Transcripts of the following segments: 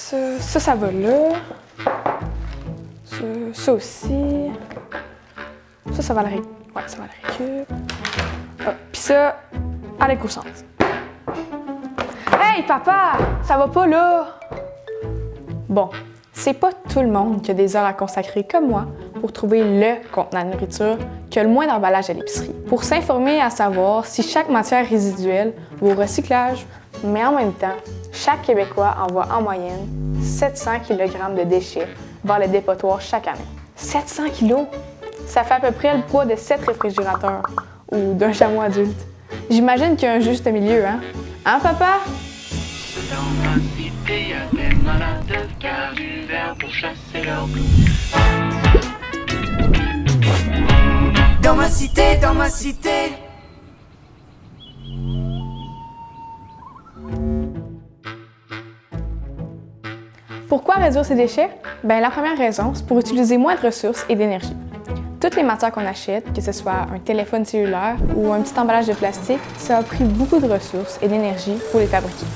Ça va là. Ça aussi. Ça va à la récup. Ouais, ça va à la récup. Ah, puis ça, à l'éco-centre. Hey, papa! Ça va pas là? Bon, c'est pas tout le monde qui a des heures à consacrer comme moi pour trouver le contenant de nourriture qui a le moins d'emballage à l'épicerie. Pour s'informer à savoir si chaque matière résiduelle va au recyclage, mais en même temps, chaque Québécois envoie en moyenne 700 kg de déchets vers le dépotoir chaque année. 700 kg? Ça fait à peu près le poids de 7 réfrigérateurs ou d'un chameau adulte. J'imagine qu'il y a un juste milieu, hein? Hein, papa? Dans ma cité, y'a des malades car du verre pour chasser leur blues. Dans ma cité. Pourquoi réduire ces déchets? Bien, la première raison, c'est pour utiliser moins de ressources et d'énergie. Toutes les matières qu'on achète, que ce soit un téléphone cellulaire ou un petit emballage de plastique, ça a pris beaucoup de ressources et d'énergie pour les fabriquer.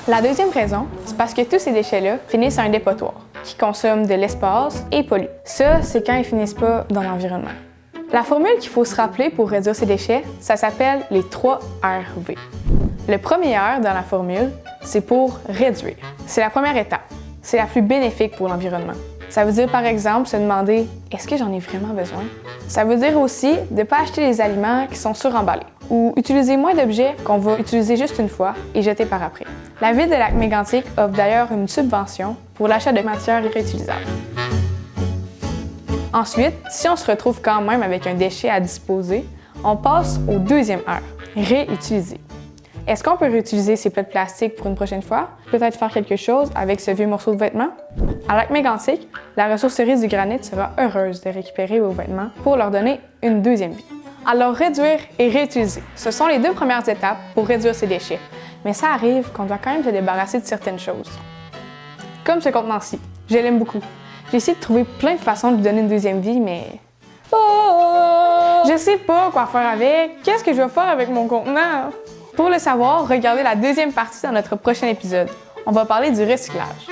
La deuxième raison, c'est parce que tous ces déchets-là finissent à un dépotoir, qui consomme de l'espace et pollue. Ça, c'est quand ils finissent pas dans l'environnement. La formule qu'il faut se rappeler pour réduire ces déchets, ça s'appelle les 3 RV. Le premier R dans la formule, c'est pour réduire. C'est la première étape. C'est la plus bénéfique pour l'environnement. Ça veut dire, par exemple, se demander « Est-ce que j'en ai vraiment besoin? » Ça veut dire aussi de ne pas acheter des aliments qui sont suremballés ou utiliser moins d'objets qu'on va utiliser juste une fois et jeter par après. La Ville de Lac-Mégantic offre d'ailleurs une subvention pour l'achat de matières réutilisables. Ensuite, si on se retrouve quand même avec un déchet à disposer, on passe au deuxième R, réutiliser. Est-ce qu'on peut réutiliser ces plats de plastique pour une prochaine fois? Peut-être faire quelque chose avec ce vieux morceau de vêtement? À Lac-Mégantic, la ressourcerie du granit sera heureuse de récupérer vos vêtements pour leur donner une deuxième vie. Alors réduire et réutiliser, ce sont les 2 premières étapes pour réduire ces déchets. Mais ça arrive qu'on doit quand même se débarrasser de certaines choses. Comme ce contenant-ci, je l'aime beaucoup. J'ai essayé de trouver plein de façons de lui donner une deuxième vie, mais... Je sais pas quoi faire avec. Qu'est-ce que je vais faire avec mon contenant? Pour le savoir, regardez la deuxième partie dans notre prochain épisode. On va parler du recyclage.